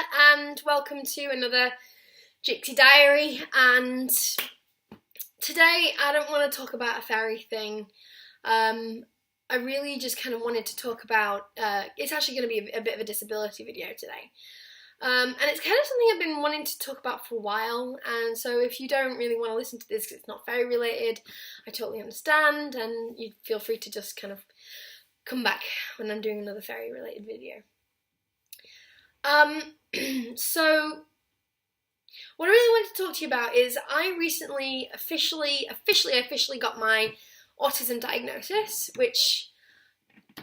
there, and welcome to another Jixie Diary. And today I don't want to talk about a fairy thing. I really just kind of wanted to talk about, it's actually going to be a bit of a disability video today. And it's kind of something I've been wanting to talk about for a while, and so if you don't really want to listen to this because it's not fairy related, I totally understand, and you feel free to just kind of come back when I'm doing another fairy related video. So what I really wanted to talk to you about is I recently officially got my autism diagnosis, which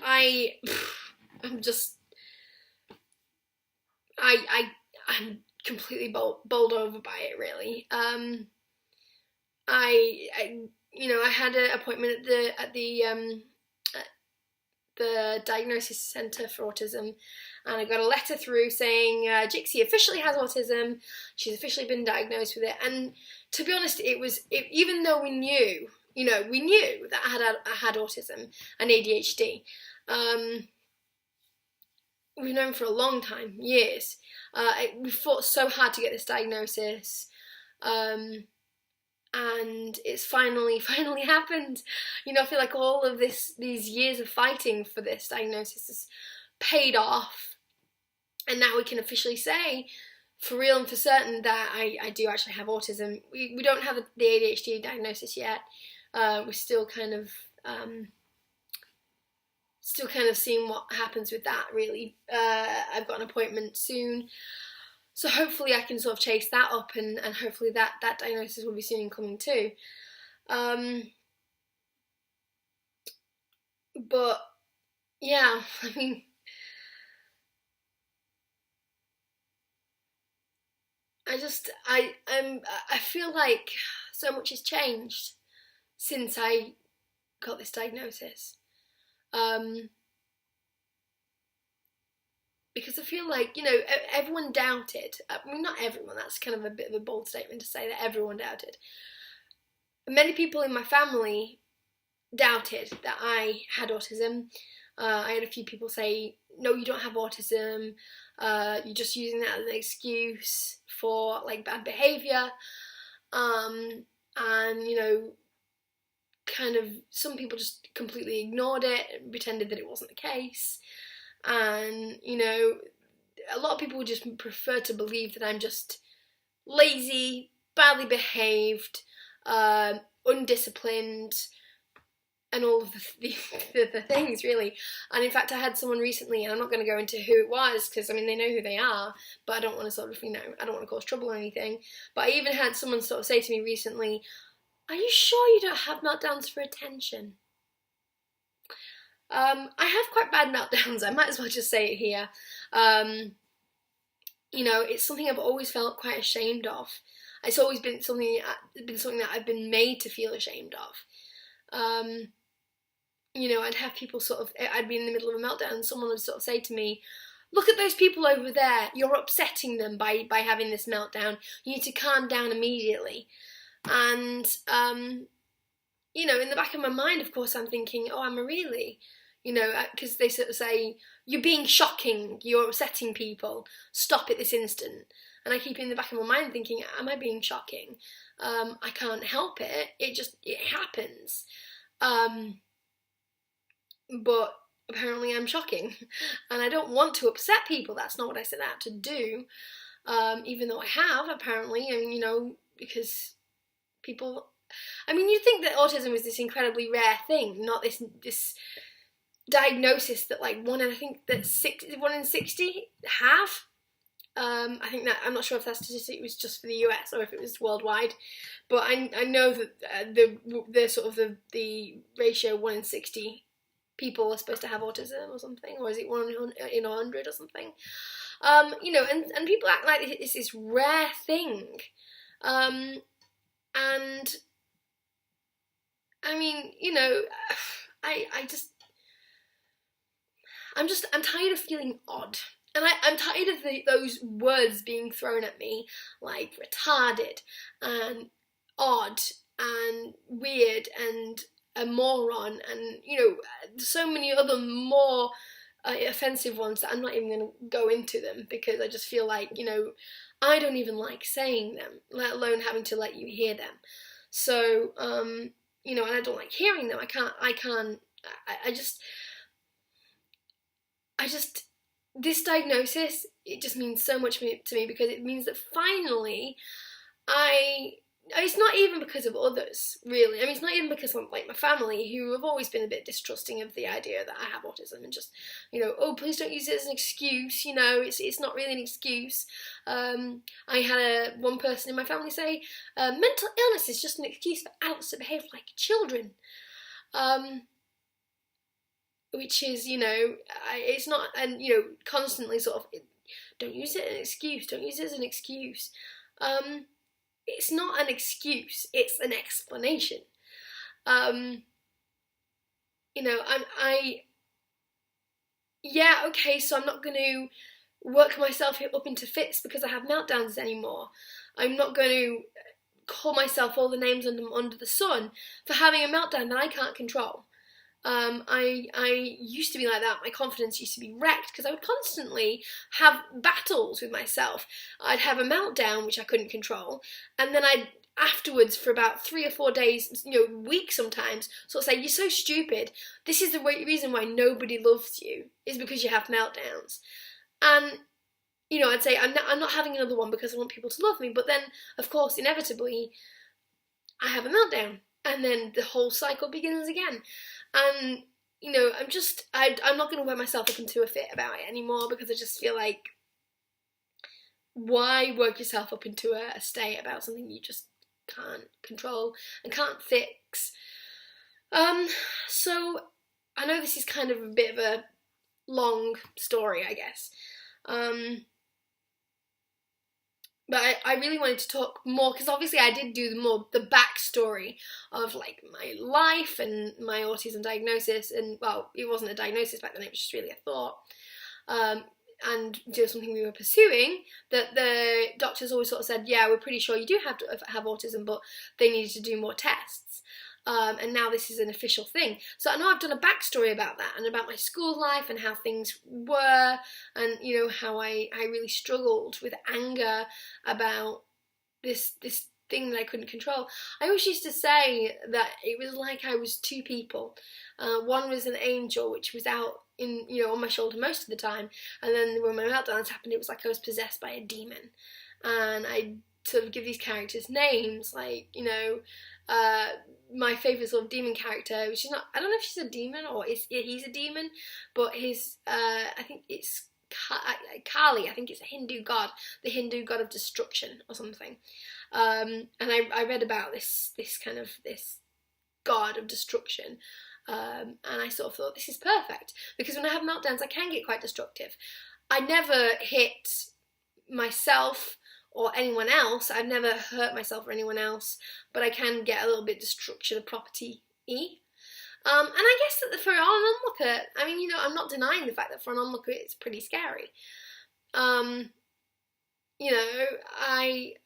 I'm completely bowled over by it, really. I had an appointment at the diagnosis centre for autism, and I got a letter through saying Jixie officially has autism. She's officially been diagnosed with it. And to be honest, even though we knew that I had autism and ADHD. We've known for a long time, years. We fought so hard to get this diagnosis, and it's finally happened. I feel like all of these years of fighting for this diagnosis has paid off, and now we can officially say, for real and for certain, that I do actually have autism. We don't have the ADHD diagnosis yet. We're still kind of seeing what happens with that, really. I've got an appointment soon, so hopefully I can sort of chase that up, and hopefully that diagnosis will be soon coming too. But yeah, I mean, I feel like so much has changed since I got this diagnosis. Because I feel like, everyone doubted. I mean, not everyone, that's kind of a bit of a bold statement to say that everyone doubted. Many people in my family doubted that I had autism. I had a few people say, no, you don't have autism, you're just using that as an excuse for, bad behaviour, and, kind of, some people just completely ignored it and pretended that it wasn't the case. And, a lot of people would just prefer to believe that I'm just lazy, badly behaved, undisciplined, and all of the things, really. And in fact, I had someone recently, and I'm not going to go into who it was, because, I mean, they know who they are, but I don't want to sort of, I don't want to cause trouble or anything. But I even had someone sort of say to me recently, are you sure you don't have meltdowns for attention? I have quite bad meltdowns, I might as well just say it here. It's something I've always felt quite ashamed of. It's always been something that I've been made to feel ashamed of. I'd have people I'd be in the middle of a meltdown and someone would sort of say to me, look at those people over there, you're upsetting them by having this meltdown, you need to calm down immediately. And, in the back of my mind, of course, I'm thinking, oh, am I really? Because they sort of say, you're being shocking, you're upsetting people, stop it this instant. And I keep in the back of my mind thinking, am I being shocking? I can't help it, it happens. But apparently I'm shocking, and I don't want to upset people, that's not what I set out to do, even though I have, apparently, because people, you'd think that autism was this incredibly rare thing, not this diagnosis that one in 60 have. I think that, I'm not sure if that statistic was just for the US or if it was worldwide, but I know that the ratio 1 in 60 people are supposed to have autism or something, or is it 1 in 100 or something? And people act like it's this rare thing. And I'm tired of feeling odd. And I'm tired of those words being thrown at me, like retarded and odd and weird and a moron and, so many other more offensive ones that I'm not even going to go into them, because I just feel like, you know, I don't even like saying them, let alone having to let you hear them. So, you know, and I don't like hearing them. I just, this diagnosis, it just means so much to me, because it means that finally it's not even because of others, really. I mean, it's not even because of, like, my family, who have always been a bit distrusting of the idea that I have autism, and just, you know, oh, please don't use it as an excuse, you know, it's not really an excuse. I had one person in my family say, mental illness is just an excuse for adults to behave like children. Which is, you know, it's not, and, you know, constantly sort of, don't use it as an excuse, don't use it as an excuse. It's not an excuse, it's an explanation. You know, yeah, okay, so I'm not going to work myself up into fits because I have meltdowns anymore. I'm not going to call myself all the names under the sun for having a meltdown that I can't control. I used to be like that. My confidence used to be wrecked because I would constantly have battles with myself. I'd have a meltdown which I couldn't control, and then I'd afterwards, for about 3 or 4 days, you know, weeks sometimes, sort of say, you're so stupid. This is the reason why nobody loves you, is because you have meltdowns. And, you know, I'd say, I'm not having another one because I want people to love me. But then, of course, inevitably, I have a meltdown. And then the whole cycle begins again. And, you know, I'm not going to wear myself up into a fit about it anymore, because I just feel like, why work yourself up into a state about something you just can't control and can't fix? So I know this is kind of a bit of a long story, I guess. But I really wanted to talk more, because obviously I did do the backstory of, like, my life and my autism diagnosis, and, well, it wasn't a diagnosis back then, it was just really a thought, and just something we were pursuing, that the doctors always sort of said, yeah, we're pretty sure you do have autism, but they needed to do more tests. And now this is an official thing. So I know I've done a backstory about that, and about my school life and how things were, and, you know, how I really struggled with anger about this thing that I couldn't control. I always used to say that it was like I was two people. One was an angel, which was out in, you know, on my shoulder most of the time, and then when my meltdowns happened, it was like I was possessed by a demon. And I sort of give these characters names, like, you know, my favourite sort of demon character, which is not, I don't know if she's a demon or he's a demon, but his, I think it's Kali, I think it's a Hindu god, the Hindu god of destruction or something. And I read about this god of destruction, and I sort of thought, this is perfect, because when I have meltdowns I can get quite destructive. I never hit myself or anyone else. I've never hurt myself or anyone else, but I can get a little bit destruction of property-y. And I guess that for an onlooker, I mean, you know, I'm not denying the fact that for an onlooker it's pretty scary. You know,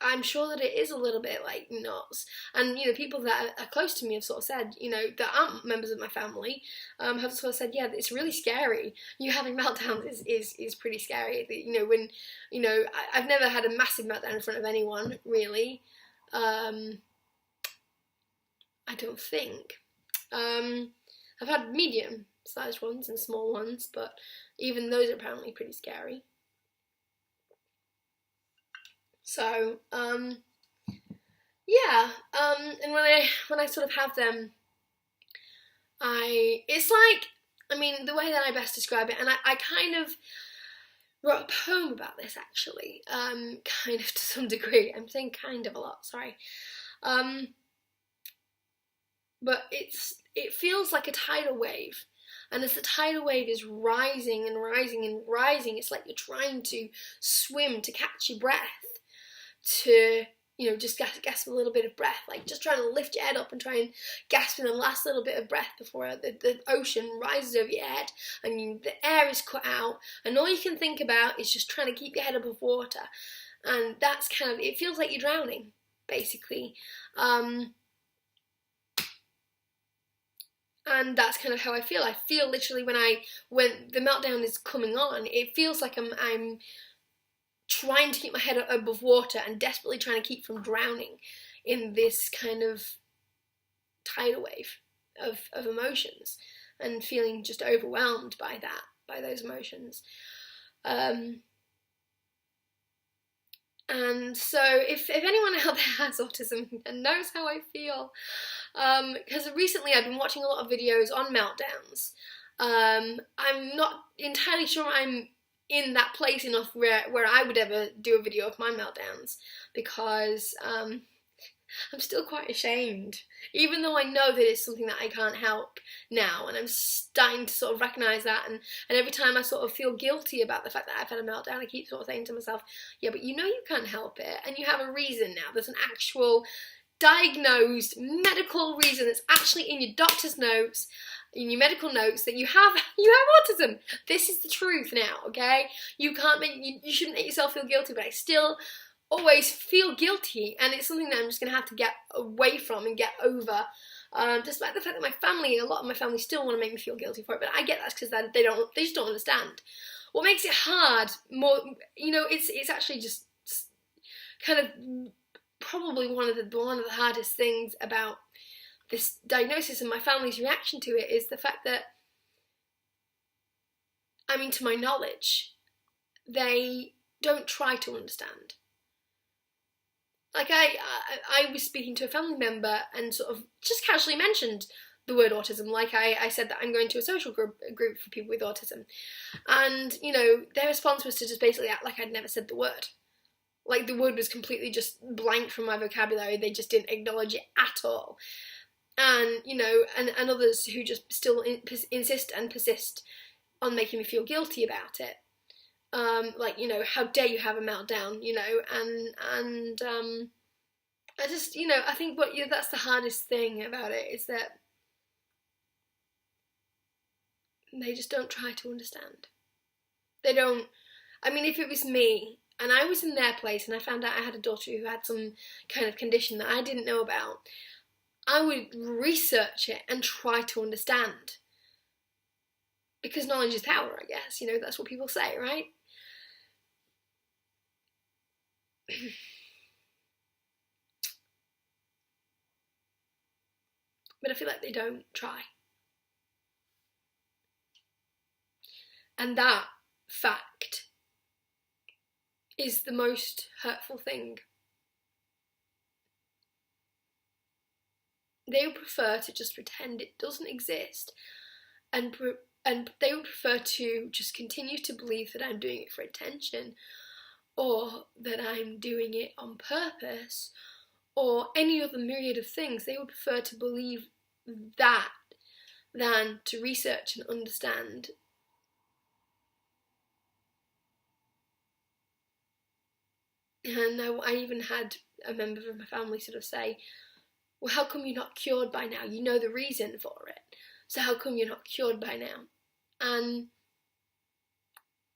I'm sure that it is a little bit, like, nuts. And, you know, people that are close to me have sort of said, you know, that aren't members of my family, have sort of said, yeah, it's really scary. You having meltdowns is pretty scary. You know, when, you know, I've never had a massive meltdown in front of anyone, really. I don't think. I've had medium-sized ones and small ones, but even those are apparently pretty scary. So, yeah, and when I sort of have them, it's like, I mean, the way that I best describe it, and I kind of wrote a poem about this, actually, kind of to some degree. I'm saying kind of a lot, sorry. But it feels like a tidal wave. And as the tidal wave is rising and rising and rising, it's like you're trying to swim to catch your breath, to, you know, just gasp a little bit of breath, like just trying to lift your head up and try and gasp in the last little bit of breath before the ocean rises over your head and the air is cut out, and all you can think about is just trying to keep your head above water. And that's kind of, it feels like you're drowning, basically. And And that's kind of how I feel. I feel literally when the meltdown is coming on, it feels like I'm trying to keep my head above water and desperately trying to keep from drowning in this kind of tidal wave of emotions, and feeling just overwhelmed by those emotions. And so if anyone out there has autism and knows how I feel, because recently I've been watching a lot of videos on meltdowns. I'm not entirely sure I'm in that place enough where I would ever do a video of my meltdowns, because I'm still quite ashamed, even though I know that it's something that I can't help now, and I'm starting to sort of recognise that, and every time I sort of feel guilty about the fact that I've had a meltdown, I keep sort of saying to myself, yeah, but you know you can't help it, and you have a reason now. There's an actual diagnosed medical reason that's actually in your doctor's notes, in your medical notes, that you have autism. This is the truth now, okay? You shouldn't make yourself feel guilty, but I still always feel guilty, and it's something that I'm just going to have to get away from and get over, despite the fact that a lot of my family still want to make me feel guilty for it, but I get that's because they just don't understand. What makes it hard, it's actually just kind of probably one of the hardest things about this diagnosis and my family's reaction to it is the fact that, to my knowledge, they don't try to understand. Like I was speaking to a family member and sort of just casually mentioned the word autism. Like I said that I'm going to a social group for people with autism, and their response was to just basically act like I'd never said the word. Like the word was completely just blank from my vocabulary. They just didn't acknowledge it at all. And and others who just still insist and persist on making me feel guilty about it. How dare you have a meltdown, and I just, I think that's the hardest thing about it, is that they just don't try to understand. They don't, if it was me, and I was in their place, and I found out I had a daughter who had some kind of condition that I didn't know about, I would research it and try to understand. Because knowledge is power, I guess, that's what people say, right? But I feel like they don't try. And that fact is the most hurtful thing. They would prefer to just pretend it doesn't exist, and they would prefer to just continue to believe that I'm doing it for attention, or that I'm doing it on purpose, or any other myriad of things. They would prefer to believe that than to research and understand. And I even had a member of my family sort of say, well, how come you're not cured by now? You know the reason for it, so how come you're not cured by now? And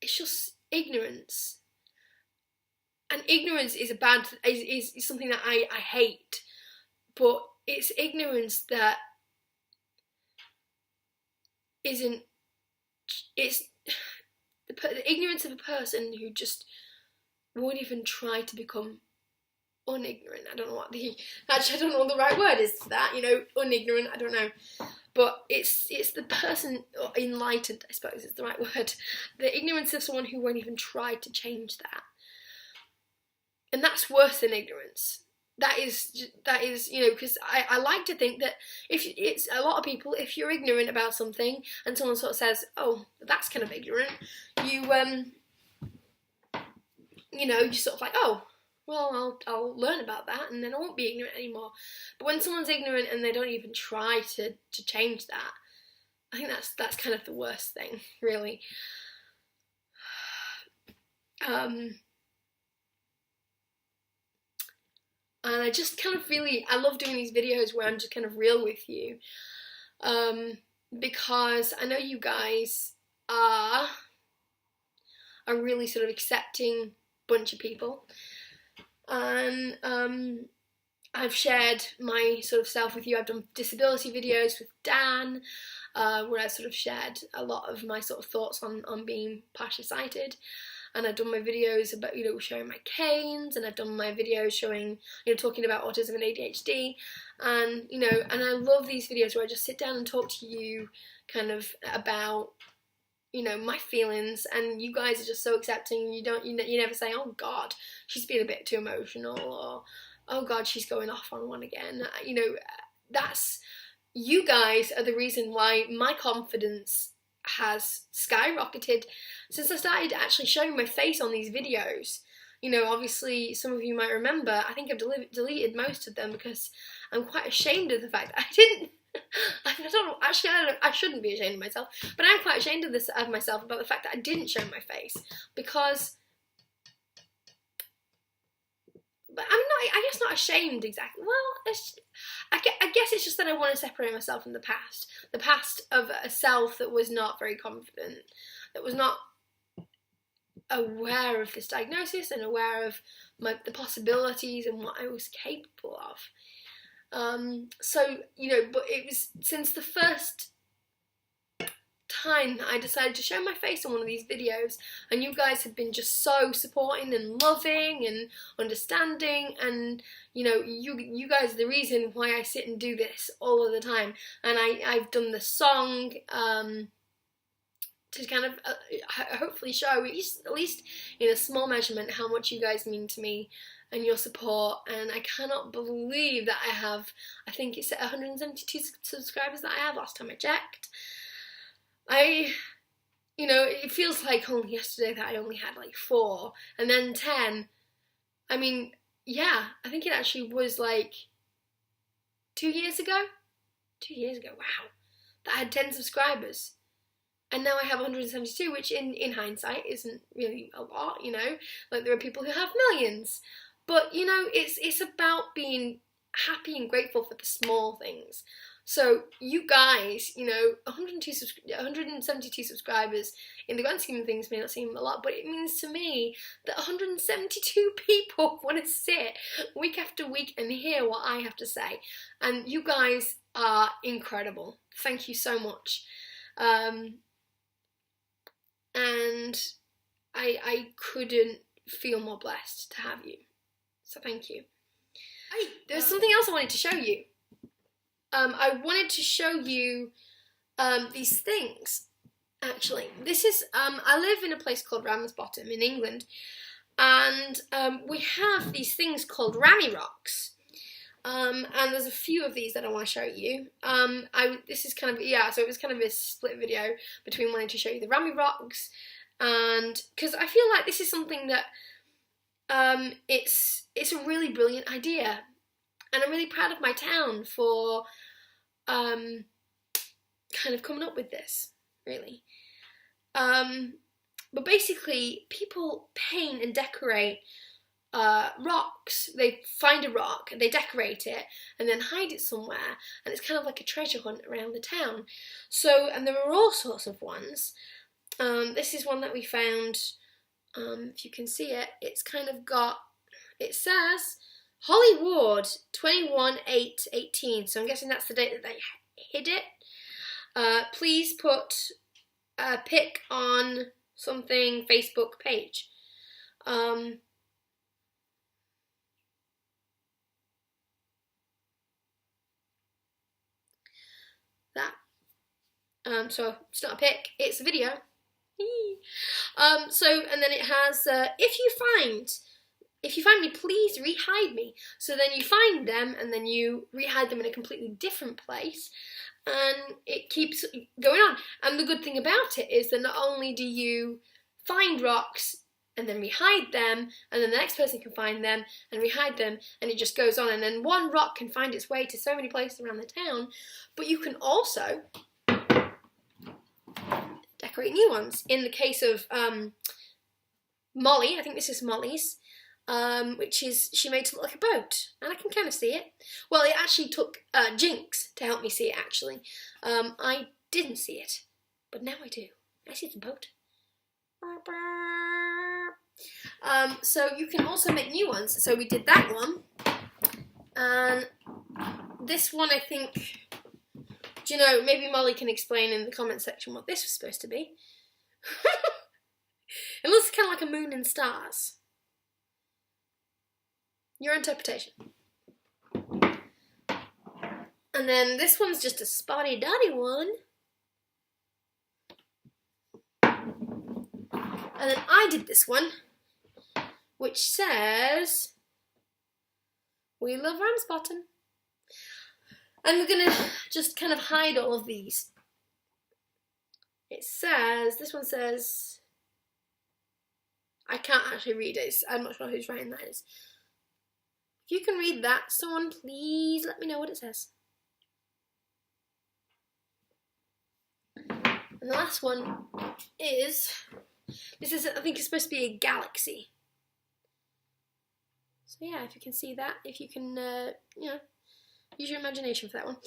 it's just ignorance. And ignorance is is something that I hate, but it's ignorance that isn't. It's the ignorance of a person who just won't even try to become unignorant. I don't know what the right word is for that. Unignorant. I don't know, but it's the person, or enlightened, I suppose is the right word. The ignorance of someone who won't even try to change that. And that's worse than ignorance. That is, because I like to think that if it's a lot of people, if you're ignorant about something and someone sort of says, oh, that's kind of ignorant, you sort of like, oh, well, I'll learn about that and then I won't be ignorant anymore. But when someone's ignorant and they don't even try to change that, I think that's kind of the worst thing, really. And I just kind of I love doing these videos where I'm just kind of real with you, because I know you guys are a really sort of accepting bunch of people, and I've shared my sort of self with you. I've done disability videos with Dan, where I sort of shared a lot of my sort of thoughts on being partially sighted. And I've done my videos about, you know, showing my canes, and I've done my videos showing, you know, talking about autism and ADHD, and, you know, and I love these videos where I just sit down and talk to you kind of about, you know, my feelings, and you guys are just so accepting. You never say, oh God, she's being a bit too emotional, or oh God, she's going off on one again. You know, you guys are the reason why my confidence has skyrocketed since I started actually showing my face on these videos. You know, obviously some of you might remember, I think I've deleted most of them because I'm quite ashamed of the fact that I didn't, I shouldn't be ashamed of myself, but I'm quite ashamed of myself about the fact that I didn't show my face, because, but I guess not ashamed exactly. Well, I guess it's just that I want to separate myself from the past of a self that was not very confident, that was not aware of this diagnosis and aware of the possibilities and what I was capable of. So, you know, but it was since the first time that I decided to show my face on one of these videos, and you guys have been just so supporting and loving and understanding, and you know, you guys are the reason why I sit and do this all of the time. And I've done the song to kind of hopefully show, at least in a small measurement, how much you guys mean to me and your support. And I cannot believe that I think it's 172 subscribers that I have last time I checked. You know, it feels like only yesterday that I only had like 4, and then 10. I mean, yeah, I think it actually was like 2 years ago. 2 years ago, wow, that I had 10 subscribers. And now I have 172, which in hindsight isn't really a lot, you know. Like, there are people who have millions. But, you know, it's about being happy and grateful for the small things. So you guys, you know, 172 subscribers in the grand scheme of things may not seem a lot, but it means to me that 172 people want to sit week after week and hear what I have to say. And you guys are incredible. Thank you so much. And I couldn't feel more blessed to have you. So thank you. There's something else I wanted to show you. I wanted to show you these things, actually. This is, I live in a place called Ramsbottom in England, and we have these things called Rammy rocks. And there's a few of these that I want to show you. This is kind of, yeah, so it was kind of a split video between wanting to show you the Rammy rocks, and because I feel like this is something that it's a really brilliant idea, and I'm really proud of my town for kind of coming up with this, really. But basically, people paint and decorate rocks. They find a rock, they decorate it, and then hide it somewhere, and it's kind of like a treasure hunt around the town. So, and there are all sorts of ones. This is one that we found, if you can see it, it's kind of got, it says Hollywood 21/8/18, so I'm guessing that's the date that they hid it. Please put a pic on something Facebook page. So it's not a pic, it's a video. So, and then it has, if you find me, please re-hide me. So then you find them, and then you re-hide them in a completely different place, and it keeps going on. And the good thing about it is that not only do you find rocks and then re-hide them, and then the next person can find them and re-hide them, and it just goes on, and then one rock can find its way to so many places around the town, but you can also decorate new ones. In the case of Molly, I think this is Molly's, which is, she made it look like a boat, and I can kind of see it. Well, it actually took Jinx to help me see it, actually. I didn't see it, but now I do. I see the boat. So you can also make new ones. So we did that one, And this one, I think, do you know, maybe Molly can explain in the comment section what this was supposed to be. It looks kind of like a moon and stars. Your interpretation. And then this one's just a spotty dotty one. And then I did this one, which says, "We love Ramsbottom." And we're gonna just kind of hide all of these. It says, this one says, I can't actually read it. I'm not sure who's writing that is. If you can read that, someone please let me know what it says. And the last one is, this is, I think it's supposed to be a galaxy. So yeah, if you can see that, if you can, you know, use your imagination for that one.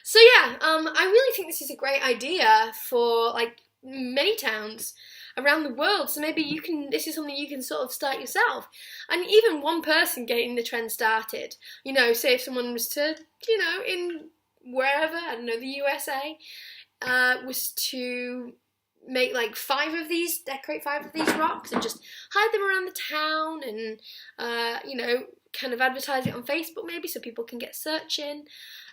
So yeah, I really think this is a great idea for like many towns around the world. So maybe you can, this is something you can sort of start yourself. And even one person getting the trend started, you know, say if someone was to, you know, in wherever, I don't know, the USA, was to make like 5 of these, decorate 5 of these rocks and just hide them around the town and, you know, kind of advertise it on Facebook maybe so people can get searching,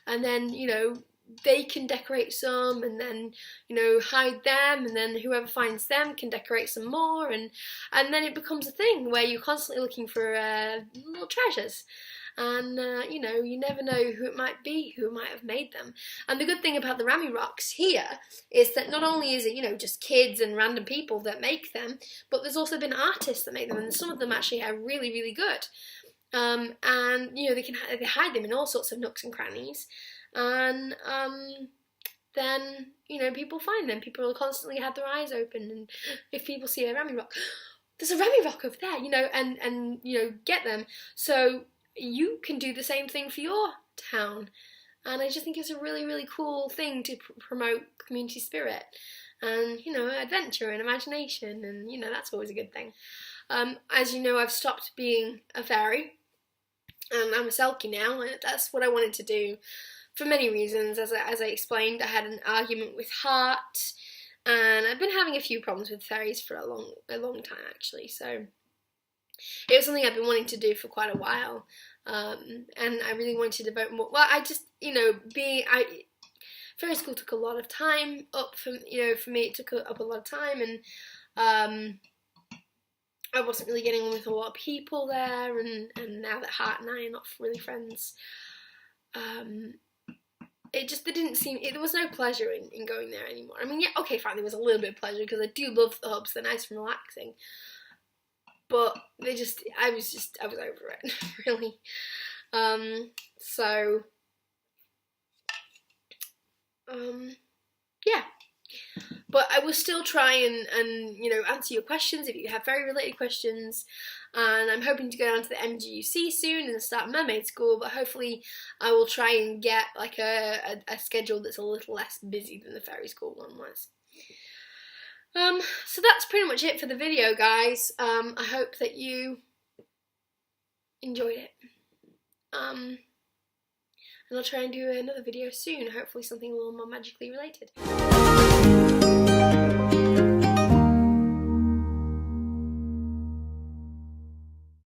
and then, you know, they can decorate some and then, you know, hide them, and then whoever finds them can decorate some more, and then it becomes a thing where you're constantly looking for little treasures. And, you know, you never know who it might be, who might have made them. And the good thing about the Rammy rocks here is that not only is it, you know, just kids and random people that make them, but there's also been artists that make them, and some of them actually are really, really good. And, you know, they hide them in all sorts of nooks and crannies. And then, you know, people find them. People will constantly have their eyes open. And if people see a Rammy rock, there's a Rammy rock over there, you know, and you know, get them. So you can do the same thing for your town. And I just think it's a really, really cool thing to promote community spirit and, you know, adventure and imagination. And, you know, that's always a good thing. As you know, I've stopped being a fairy and I'm a Selkie now. That's what I wanted to do for many reasons. As I explained, I had an argument with Heart, and I've been having a few problems with fairies for a long time actually. So it was something I've been wanting to do for quite a while, and I really wanted to devote more. Well, I just, you know, fairy school took a lot of time up for, you know, for me it took up a lot of time, and I wasn't really getting on with a lot of people there, and now that Heart and I are not really friends, there didn't seem, there was no pleasure in going there anymore. I mean, yeah, okay, fine, there was a little bit of pleasure because I do love the hubs, they're nice and relaxing, but I was over it, really. Yeah. But I will still try and you know, answer your questions if you have very related questions. And I'm hoping to go down to the MGUC soon and start mermaid school, but hopefully I will try and get like a schedule that's a little less busy than the fairy school one was. So that's pretty much it for the video, guys. I hope that you enjoyed it. And I'll try and do another video soon, hopefully something a little more magically related.